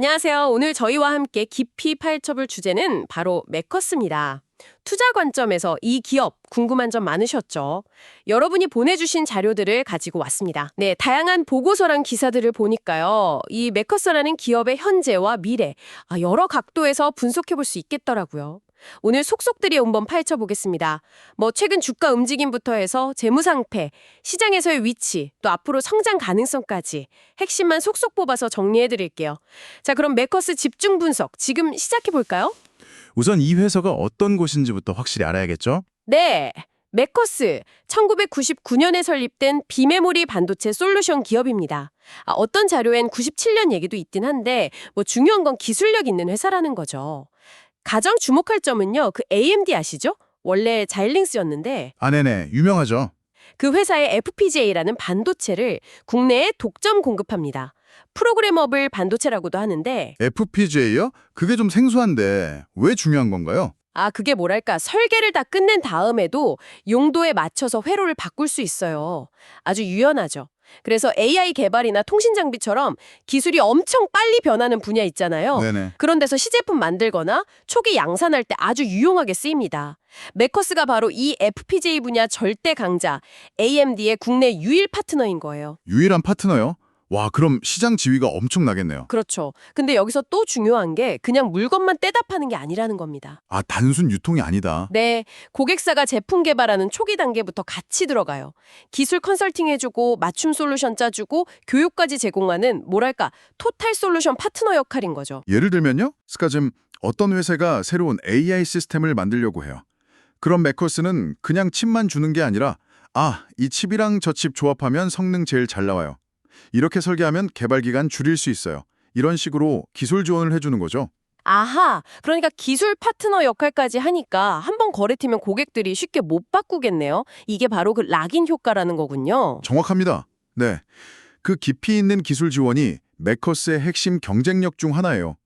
안녕하세요. 오늘 저희와 함께 깊이 파헤쳐볼 주제는 바로 메커스입니다. 투자 관점에서 이 기업 궁금한 점 많으셨죠? 여러분이 보내주신 자료들을 가지고 왔습니다. 네, 다양한 보고서랑 기사들을 보니까요. 이 메커스라는 기업의 현재와 미래, 여러 각도에서 분석해볼 수 있겠더라고요. 오늘 속속들이 한번 파헤쳐보겠습니다. 최근 주가 움직임부터 해서 재무상태, 시장에서의 위치, 또 앞으로 성장 가능성까지 핵심만 속속 뽑아서 정리해드릴게요. 자, 그럼 메커스 집중 분석 지금 시작해볼까요? 우선 이 회사가 어떤 곳인지부터 확실히 알아야겠죠? 네, 메커스 1999년에 설립된 비메모리 반도체 솔루션 기업입니다. 어떤 자료엔 97년 얘기도 있긴 한데 중요한 건 기술력 있는 회사라는 거죠. 가장 주목할 점은요, 그 AMD 아시죠? 원래 자일링스였는데 네네, 유명하죠. 그 회사의 FPGA라는 반도체를 국내에 독점 공급합니다. 프로그래머블 반도체라고도 하는데 FPGA요? 그게 좀 생소한데 왜 중요한 건가요? 그게 뭐랄까 설계를 다 끝낸 다음에도 용도에 맞춰서 회로를 바꿀 수 있어요. 아주 유연하죠. 그래서 AI 개발이나 통신 장비처럼 기술이 엄청 빨리 변하는 분야 있잖아요. 네네. 그런 데서 시제품 만들거나 초기 양산할 때 아주 유용하게 쓰입니다. 메커스가 바로 이 FPGA 분야 절대 강자, AMD의 국내 유일 파트너인 거예요. 유일한 파트너요? 와, 그럼 시장 지위가 엄청나겠네요. 그렇죠. 근데 여기서 또 중요한 게 그냥 물건만 떼다 파는 게 아니라는 겁니다. 단순 유통이 아니다. 네, 고객사가 제품 개발하는 초기 단계부터 같이 들어가요. 기술 컨설팅 해주고 맞춤 솔루션 짜주고 교육까지 제공하는 뭐랄까 토탈 솔루션 파트너 역할인 거죠. 예를 들면요? 스카즘 어떤 회사가 새로운 AI 시스템을 만들려고 해요. 그럼 메커스는 그냥 칩만 주는 게 아니라 이 칩이랑 저 칩 조합하면 성능 제일 잘 나와요. 이렇게 설계하면 개발 기간 줄일 수 있어요. 이런 식으로 기술 지원을 해주는 거죠. 아하, 그러니까 기술 파트너 역할까지 하니까 한번 거래되면 고객들이 쉽게 못 바꾸겠네요. 이게 바로 그 락인 효과라는 거군요. 정확합니다. 네, 그 깊이 있는 기술 지원이 메커스의 핵심 경쟁력 중 하나예요.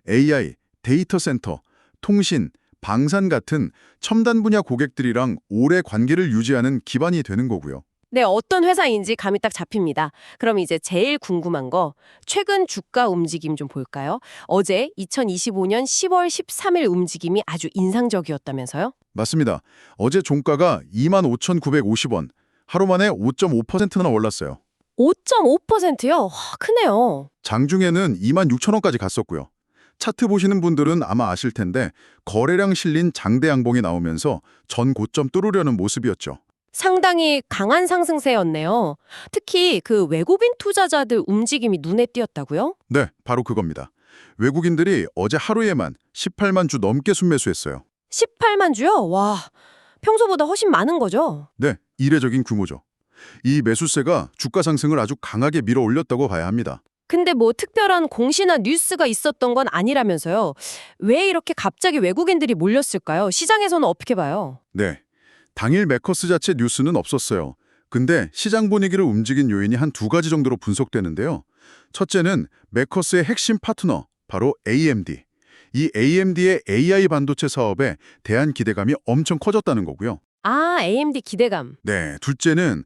AI, 데이터 센터, 통신, 방산 같은 첨단 분야 고객들이랑 오래 관계를 유지하는 기반이 되는 거고요. 네, 어떤 회사인지 감이 딱 잡힙니다. 그럼 이제 제일 궁금한 거, 최근 주가 움직임 좀 볼까요? 어제 2025년 10월 13일 움직임이 아주 인상적이었다면서요? 맞습니다. 어제 종가가 25,950원, 하루 만에 5.5%나 올랐어요. 5.5%요? 크네요. 장중에는 26,000원까지 갔었고요. 차트 보시는 분들은 아마 아실 텐데 거래량 실린 장대 양봉이 나오면서 전 고점 뚫으려는 모습이었죠. 상당히 강한 상승세였네요. 특히 그 외국인 투자자들 움직임이 눈에 띄었다고요? 네, 바로 그겁니다. 외국인들이 어제 하루에만 18만 주 넘게 순매수했어요. 18만 주요? 와, 평소보다 훨씬 많은 거죠? 네, 이례적인 규모죠. 이 매수세가 주가 상승을 아주 강하게 밀어 올렸다고 봐야 합니다. 근데 특별한 공시나 뉴스가 있었던 건 아니라면서요. 왜 이렇게 갑자기 외국인들이 몰렸을까요? 시장에서는 어떻게 봐요? 네, 당일 메커스 자체 뉴스는 없었어요. 근데 시장 분위기를 움직인 요인이 한 두 가지 정도로 분석되는데요. 첫째는 메커스의 핵심 파트너, 바로 AMD. 이 AMD의 AI 반도체 사업에 대한 기대감이 엄청 커졌다는 거고요. AMD 기대감. 네, 둘째는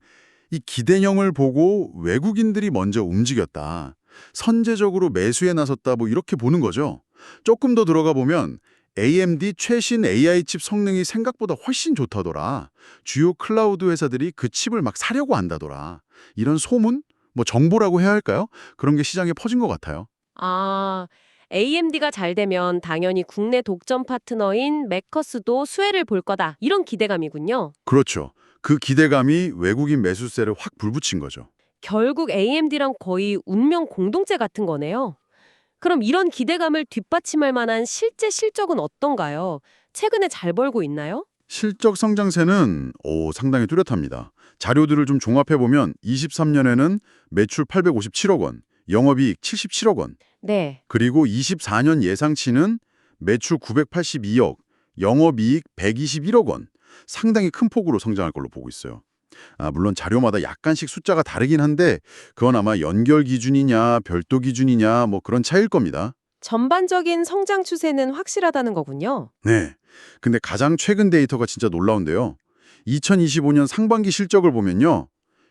이 기대형을 보고 외국인들이 먼저 움직였다. 선제적으로 매수에 나섰다 이렇게 보는 거죠. 조금 더 들어가 보면 AMD 최신 AI 칩 성능이 생각보다 훨씬 좋다더라. 주요 클라우드 회사들이 그 칩을 막 사려고 한다더라. 이런 소문? 정보라고 해야 할까요? 그런 게 시장에 퍼진 것 같아요. AMD가 잘 되면 당연히 국내 독점 파트너인 메커스도 수혜를 볼 거다. 이런 기대감이군요. 그렇죠. 그 기대감이 외국인 매수세를 확 불붙인 거죠. 결국 AMD랑 거의 운명 공동체 같은 거네요. 그럼 이런 기대감을 뒷받침할 만한 실제 실적은 어떤가요? 최근에 잘 벌고 있나요? 실적 성장세는 상당히 뚜렷합니다. 자료들을 좀 종합해보면 23년에는 매출 857억 원, 영업이익 77억 원, 네. 그리고 24년 예상치는 매출 982억, 영업이익 121억 원, 상당히 큰 폭으로 성장할 걸로 보고 있어요. 물론 자료마다 약간씩 숫자가 다르긴 한데 그건 아마 연결 기준이냐 별도 기준이냐 그런 차이일 겁니다. 전반적인 성장 추세는 확실하다는 거군요. 네. 근데 가장 최근 데이터가 진짜 놀라운데요. 2025년 상반기 실적을 보면요.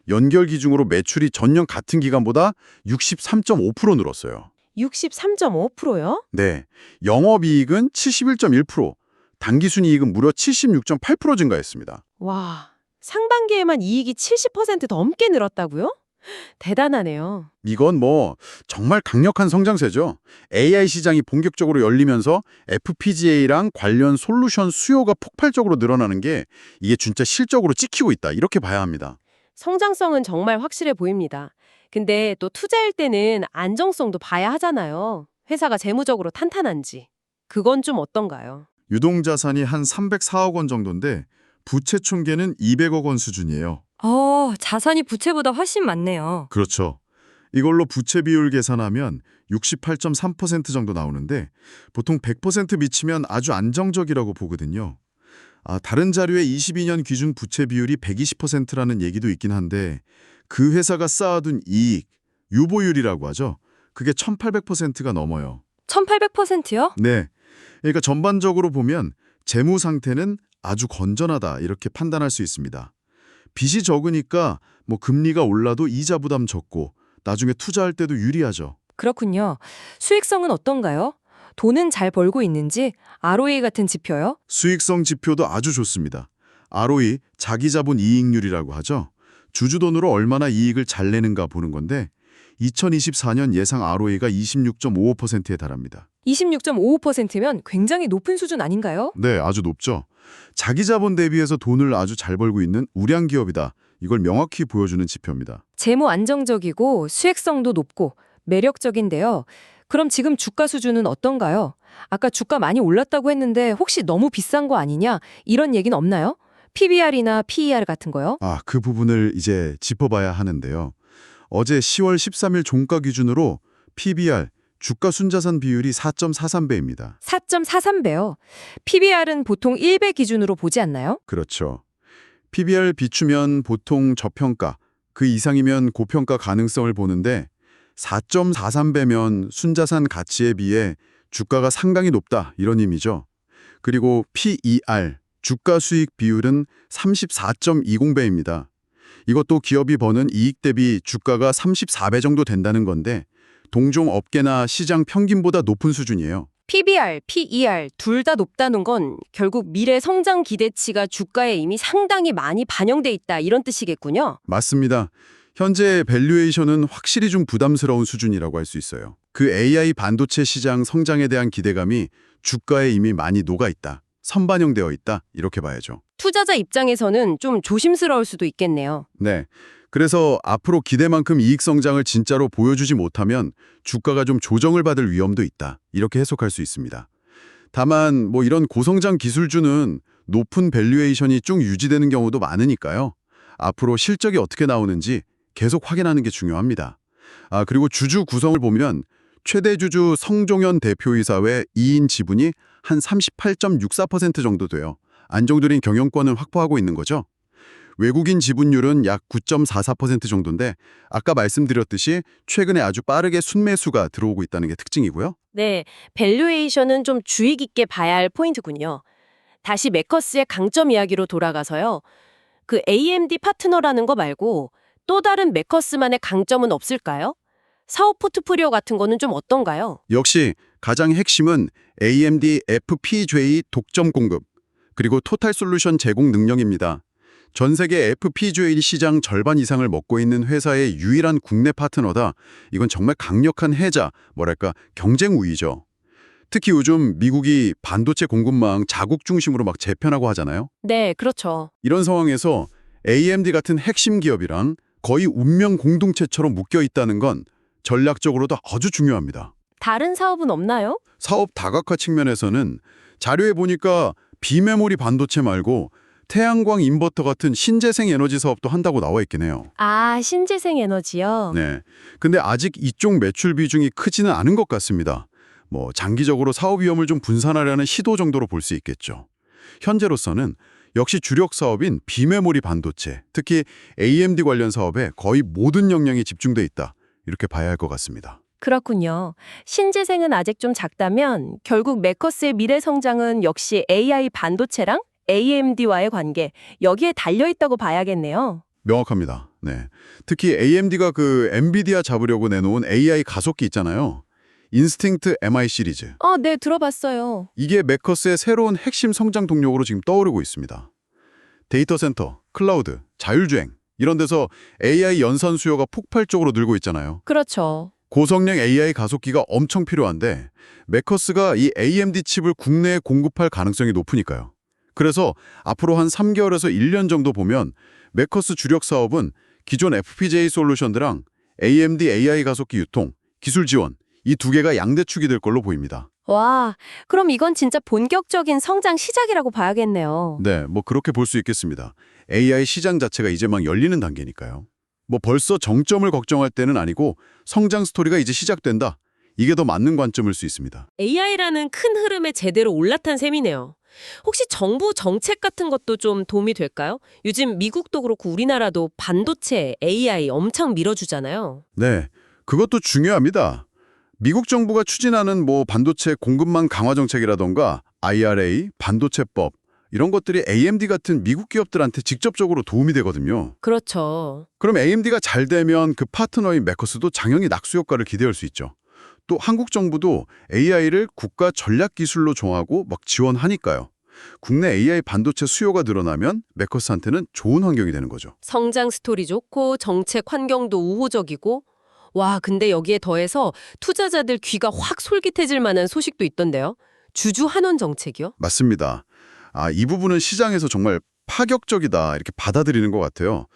연결 기준으로 매출이 전년 같은 기간보다 63.5% 늘었어요. 63.5%요? 네, 영업이익은 71.1%, 당기순이익은 무려 76.8% 증가했습니다. 와, 상반기에만 이익이 70% 넘게 늘었다고요? 대단하네요. 이건 정말 강력한 성장세죠. AI 시장이 본격적으로 열리면서 FPGA랑 관련 솔루션 수요가 폭발적으로 늘어나는 게 이게 진짜 실적으로 찍히고 있다. 이렇게 봐야 합니다. 성장성은 정말 확실해 보입니다. 근데 또 투자일 때는 안정성도 봐야 하잖아요. 회사가 재무적으로 탄탄한지. 그건 좀 어떤가요? 유동자산이 한 304억 원 정도인데 부채 총계는 200억 원 수준이에요. 자산이 부채보다 훨씬 많네요. 그렇죠. 이걸로 부채 비율 계산하면 68.3% 정도 나오는데 보통 100% 미치면 아주 안정적이라고 보거든요. 다른 자료에 22년 기준 부채 비율이 120%라는 얘기도 있긴 한데 그 회사가 쌓아둔 이익, 유보율이라고 하죠. 그게 1800%가 넘어요. 1800%요? 네. 그러니까 전반적으로 보면 재무 상태는 아주 건전하다 이렇게 판단할 수 있습니다. 빚이 적으니까 금리가 올라도 이자 부담 적고 나중에 투자할 때도 유리하죠. 그렇군요. 수익성은 어떤가요? 돈은 잘 벌고 있는지 ROE 같은 지표요? 수익성 지표도 아주 좋습니다. ROE, 자기자본 이익률이라고 하죠. 주주돈으로 얼마나 이익을 잘 내는가 보는 건데 2024년 예상 ROE가 26.55%에 달합니다. 26.55%면 굉장히 높은 수준 아닌가요? 네, 아주 높죠. 자기 자본 대비해서 돈을 아주 잘 벌고 있는 우량 기업이다. 이걸 명확히 보여주는 지표입니다. 재무 안정적이고 수익성도 높고 매력적인데요. 그럼 지금 주가 수준은 어떤가요? 아까 주가 많이 올랐다고 했는데 혹시 너무 비싼 거 아니냐? 이런 얘기는 없나요? PBR이나 PER 같은 거요? 그 부분을 이제 짚어봐야 하는데요. 어제 10월 13일 종가 기준으로 PBR, 주가 순자산 비율이 4.43배입니다. 4.43배요. PBR은 보통 1배 기준으로 보지 않나요? 그렇죠. PBR 비추면 보통 저평가, 그 이상이면 고평가 가능성을 보는데 4.43배면 순자산 가치에 비해 주가가 상당히 높다 이런 의미죠. 그리고 PER, 주가 수익 비율은 34.20배입니다. 이것도 기업이 버는 이익 대비 주가가 34배 정도 된다는 건데 동종 업계나 시장 평균보다 높은 수준이에요. PBR, PER 둘 다 높다는 건 결국 미래 성장 기대치가 주가에 이미 상당히 많이 반영돼 있다 이런 뜻이겠군요. 맞습니다. 현재 밸류에이션은 확실히 좀 부담스러운 수준이라고 할 수 있어요. 그 AI 반도체 시장 성장에 대한 기대감이 주가에 이미 많이 녹아있다, 선반영되어 있다 이렇게 봐야죠. 투자자 입장에서는 좀 조심스러울 수도 있겠네요. 네. 그래서 앞으로 기대만큼 이익 성장을 진짜로 보여주지 못하면 주가가 좀 조정을 받을 위험도 있다. 이렇게 해석할 수 있습니다. 다만 이런 고성장 기술주는 높은 밸류에이션이 쭉 유지되는 경우도 많으니까요. 앞으로 실적이 어떻게 나오는지 계속 확인하는 게 중요합니다. 그리고 주주 구성을 보면 최대 주주 성종현 대표이사 외 2인 지분이 한 38.64% 정도 돼요. 안정적인 경영권을 확보하고 있는 거죠. 외국인 지분율은 약 9.44% 정도인데 아까 말씀드렸듯이 최근에 아주 빠르게 순매수가 들어오고 있다는 게 특징이고요. 네, 밸류에이션은 좀 주의 깊게 봐야 할 포인트군요. 다시 매커스의 강점 이야기로 돌아가서요. 그 AMD 파트너라는 거 말고 또 다른 매커스만의 강점은 없을까요? 사업 포트폴리오 같은 거는 좀 어떤가요? 역시 가장 핵심은 AMD FPGA 독점 공급, 그리고 토탈 솔루션 제공 능력입니다. 전 세계 FPGA 시장 절반 이상을 먹고 있는 회사의 유일한 국내 파트너다. 이건 정말 강력한 해자, 경쟁 우위죠. 특히 요즘 미국이 반도체 공급망 자국 중심으로 막 재편하고 하잖아요. 네, 그렇죠. 이런 상황에서 AMD 같은 핵심 기업이랑 거의 운명 공동체처럼 묶여 있다는 건 전략적으로도 아주 중요합니다. 다른 사업은 없나요? 사업 다각화 측면에서는 자료에 보니까 비메모리 반도체 말고 태양광 인버터 같은 신재생 에너지 사업도 한다고 나와 있긴 해요. 신재생 에너지요? 네. 근데 아직 이쪽 매출 비중이 크지는 않은 것 같습니다. 장기적으로 사업 위험을 좀 분산하려는 시도 정도로 볼 수 있겠죠. 현재로서는 역시 주력 사업인 비메모리 반도체, 특히 AMD 관련 사업에 거의 모든 역량이 집중돼 있다. 이렇게 봐야 할 것 같습니다. 그렇군요. 신재생은 아직 좀 작다면 결국 매커스의 미래 성장은 역시 AI 반도체랑 AMD와의 관계, 여기에 달려있다고 봐야겠네요. 명확합니다. 네. 특히 AMD가 그 엔비디아 잡으려고 내놓은 AI 가속기 있잖아요. 인스팅트 MI 시리즈. 네, 들어봤어요. 이게 메커스의 새로운 핵심 성장 동력으로 지금 떠오르고 있습니다. 데이터 센터, 클라우드, 자율주행 이런 데서 AI 연산 수요가 폭발적으로 늘고 있잖아요. 그렇죠. 고성능 AI 가속기가 엄청 필요한데 메커스가 이 AMD 칩을 국내에 공급할 가능성이 높으니까요. 그래서 앞으로 한 3개월에서 1년 정도 보면 메커스 주력 사업은 기존 FPGA 솔루션들랑 AMD AI 가속기 유통, 기술 지원 이 두 개가 양대축이 될 걸로 보입니다. 와, 그럼 이건 진짜 본격적인 성장 시작이라고 봐야겠네요. 네, 뭐 그렇게 볼 수 있겠습니다. AI 시장 자체가 이제 막 열리는 단계니까요. 뭐 벌써 정점을 걱정할 때는 아니고 성장 스토리가 이제 시작된다. 이게 더 맞는 관점일 수 있습니다. AI라는 큰 흐름에 제대로 올라탄 셈이네요. 혹시 정부 정책 같은 것도 좀 도움이 될까요? 요즘 미국도 그렇고 우리나라도 반도체, AI 엄청 밀어주잖아요. 네, 그것도 중요합니다. 미국 정부가 추진하는 뭐 반도체 공급망 강화 정책이라던가 IRA, 반도체법 이런 것들이 AMD 같은 미국 기업들한테 직접적으로 도움이 되거든요. 그렇죠. 그럼 AMD가 잘 되면 그 파트너인 메커스도 당연히 낙수 효과를 기대할 수 있죠. 또 한국 정부도 AI를 국가 전략 기술로 정하고 막 지원하니까요. 국내 AI 반도체 수요가 늘어나면 메커스한테는 좋은 환경이 되는 거죠. 성장 스토리 좋고 정책 환경도 우호적이고 와, 근데 여기에 더해서 투자자들 귀가 확 솔깃해질 만한 소식도 있던데요. 주주 환원 정책이요? 맞습니다. 이 부분은 시장에서 정말 파격적이다 이렇게 받아들이는 것 같아요.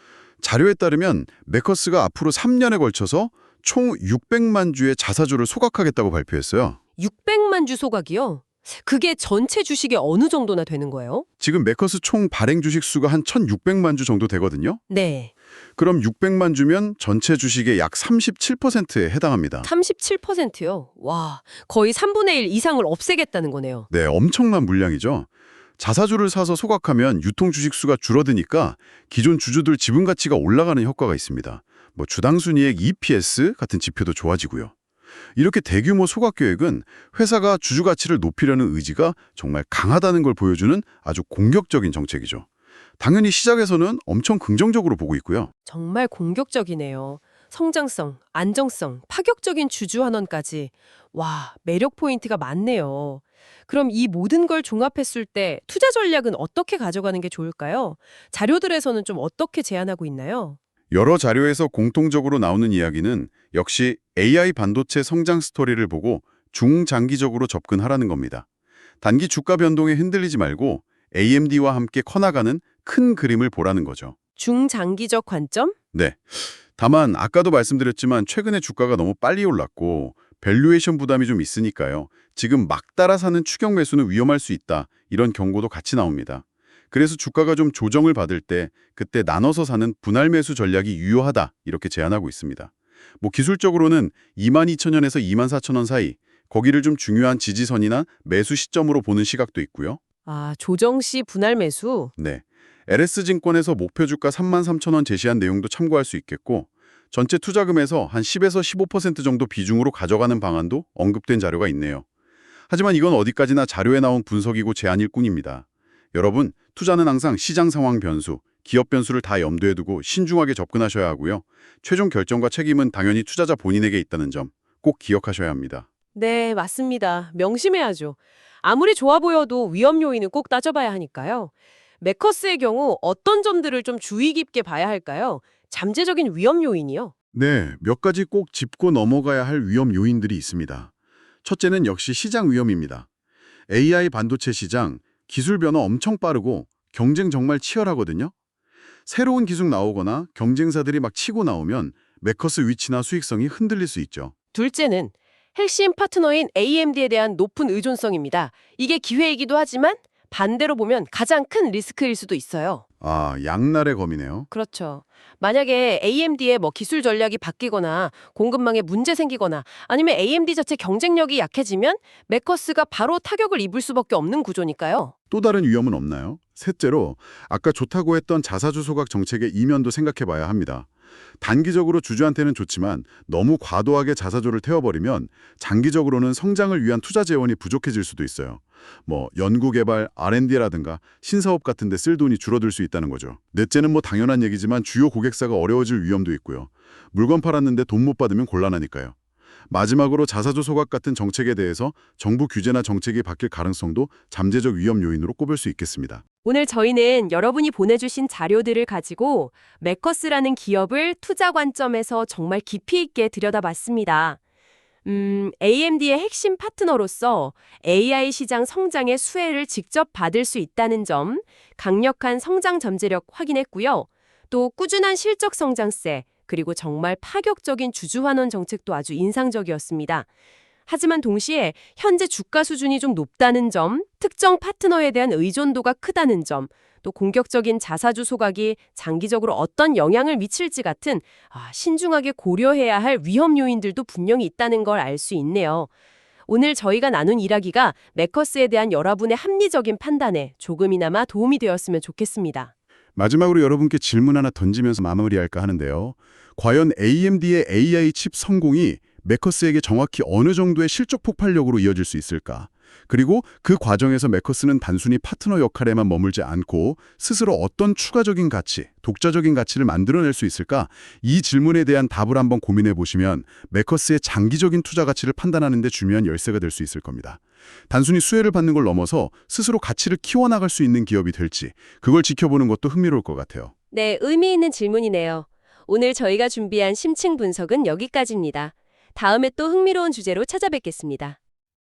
자료에 따르면 메커스가 앞으로 3년에 걸쳐서 총 600만 주의 자사주를 소각하겠다고 발표했어요. 600만 주 소각이요? 그게 전체 주식의 어느 정도나 되는 거예요? 지금 메커스 총 발행 주식 수가 한 1,600만 주 정도 되거든요. 네. 그럼 600만 주면 전체 주식의 약 37%에 해당합니다. 37%요? 와, 거의 3분의 1 이상을 없애겠다는 거네요. 네, 엄청난 물량이죠. 자사주를 사서 소각하면 유통 주식 수가 줄어드니까 기존 주주들 지분 가치가 올라가는 효과가 있습니다. 뭐 주당 순이익 EPS 같은 지표도 좋아지고요. 이렇게 대규모 소각 계획은 회사가 주주 가치를 높이려는 의지가 정말 강하다는 걸 보여주는 아주 공격적인 정책이죠. 당연히 시작에서는 엄청 긍정적으로 보고 있고요. 정말 공격적이네요. 성장성, 안정성, 파격적인 주주 환원까지. 와, 매력 포인트가 많네요. 그럼 이 모든 걸 종합했을 때 투자 전략은 어떻게 가져가는 게 좋을까요? 자료들에서는 좀 어떻게 제안하고 있나요? 여러 자료에서 공통적으로 나오는 이야기는 역시 AI 반도체 성장 스토리를 보고 중장기적으로 접근하라는 겁니다. 단기 주가 변동에 흔들리지 말고 AMD와 함께 커나가는 큰 그림을 보라는 거죠. 중장기적 관점? 네. 다만 아까도 말씀드렸지만 최근에 주가가 너무 빨리 올랐고 밸류에이션 부담이 좀 있으니까요. 지금 막 따라 사는 추격 매수는 위험할 수 있다. 이런 경고도 같이 나옵니다. 그래서 주가가 좀 조정을 받을 때 그때 나눠서 사는 분할 매수 전략이 유효하다. 이렇게 제안하고 있습니다. 뭐 기술적으로는 22,000원에서 24,000원 사이 거기를 좀 중요한 지지선이나 매수 시점으로 보는 시각도 있고요. 아, 조정 시 분할 매수? 네. LS증권에서 목표 주가 33,000원 제시한 내용도 참고할 수 있겠고 전체 투자금에서 한 10에서 15% 정도 비중으로 가져가는 방안도 언급된 자료가 있네요. 하지만 이건 어디까지나 자료에 나온 분석이고 제안일 뿐입니다. 여러분, 투자는 항상 시장 상황 변수, 기업 변수를 다 염두에 두고 신중하게 접근하셔야 하고요. 최종 결정과 책임은 당연히 투자자 본인에게 있다는 점 꼭 기억하셔야 합니다. 네, 맞습니다. 명심해야죠. 아무리 좋아 보여도 위험 요인은 꼭 따져봐야 하니까요. 메커스의 경우 어떤 점들을 좀 주의 깊게 봐야 할까요? 잠재적인 위험 요인이요. 네, 몇 가지 꼭 짚고 넘어가야 할 위험 요인들이 있습니다. 첫째는 역시 시장 위험입니다. AI 반도체 시장, 기술 변화 엄청 빠르고 경쟁 정말 치열하거든요. 새로운 기술 나오거나 경쟁사들이 막 치고 나오면 메커스 위치나 수익성이 흔들릴 수 있죠. 둘째는 핵심 파트너인 AMD에 대한 높은 의존성입니다. 이게 기회이기도 하지만 반대로 보면 가장 큰 리스크일 수도 있어요. 양날의 검이네요. 그렇죠. 만약에 AMD의 기술 전략이 바뀌거나 공급망에 문제 생기거나 아니면 AMD 자체 경쟁력이 약해지면 메커스가 바로 타격을 입을 수밖에 없는 구조니까요. 또 다른 위험은 없나요? 셋째로 아까 좋다고 했던 자사주 소각 정책의 이면도 생각해봐야 합니다. 단기적으로 주주한테는 좋지만 너무 과도하게 자사주를 태워버리면 장기적으로는 성장을 위한 투자 재원이 부족해질 수도 있어요. 연구개발, R&D라든가 신사업 같은 데 쓸 돈이 줄어들 수 있다는 거죠. 넷째는 당연한 얘기지만 주요 고객사가 어려워질 위험도 있고요. 물건 팔았는데 돈 못 받으면 곤란하니까요. 마지막으로 자사주 소각 같은 정책에 대해서 정부 규제나 정책이 바뀔 가능성도 잠재적 위험 요인으로 꼽을 수 있겠습니다. 오늘 저희는 여러분이 보내주신 자료들을 가지고 메커스라는 기업을 투자 관점에서 정말 깊이 있게 들여다봤습니다. AMD의 핵심 파트너로서 AI 시장 성장의 수혜를 직접 받을 수 있다는 점, 강력한 성장 잠재력 확인했고요. 또 꾸준한 실적 성장세, 그리고 정말 파격적인 주주환원 정책도 아주 인상적이었습니다. 하지만 동시에 현재 주가 수준이 좀 높다는 점, 특정 파트너에 대한 의존도가 크다는 점, 또 공격적인 자사주 소각이 장기적으로 어떤 영향을 미칠지 같은 신중하게 고려해야 할 위험 요인들도 분명히 있다는 걸 알 수 있네요. 오늘 저희가 나눈 이야기가 메커스에 대한 여러분의 합리적인 판단에 조금이나마 도움이 되었으면 좋겠습니다. 마지막으로 여러분께 질문 하나 던지면서 마무리할까 하는데요. 과연 AMD의 AI 칩 성공이 메커스에게 정확히 어느 정도의 실적 폭발력으로 이어질 수 있을까? 그리고 그 과정에서 메커스는 단순히 파트너 역할에만 머물지 않고 스스로 어떤 추가적인 가치, 독자적인 가치를 만들어낼 수 있을까? 이 질문에 대한 답을 한번 고민해 보시면 메커스의 장기적인 투자 가치를 판단하는 데 중요한 열쇠가 될 수 있을 겁니다. 단순히 수혜를 받는 걸 넘어서 스스로 가치를 키워나갈 수 있는 기업이 될지 그걸 지켜보는 것도 흥미로울 것 같아요. 네, 의미 있는 질문이네요. 오늘 저희가 준비한 심층 분석은 여기까지입니다. 다음에 또 흥미로운 주제로 찾아뵙겠습니다.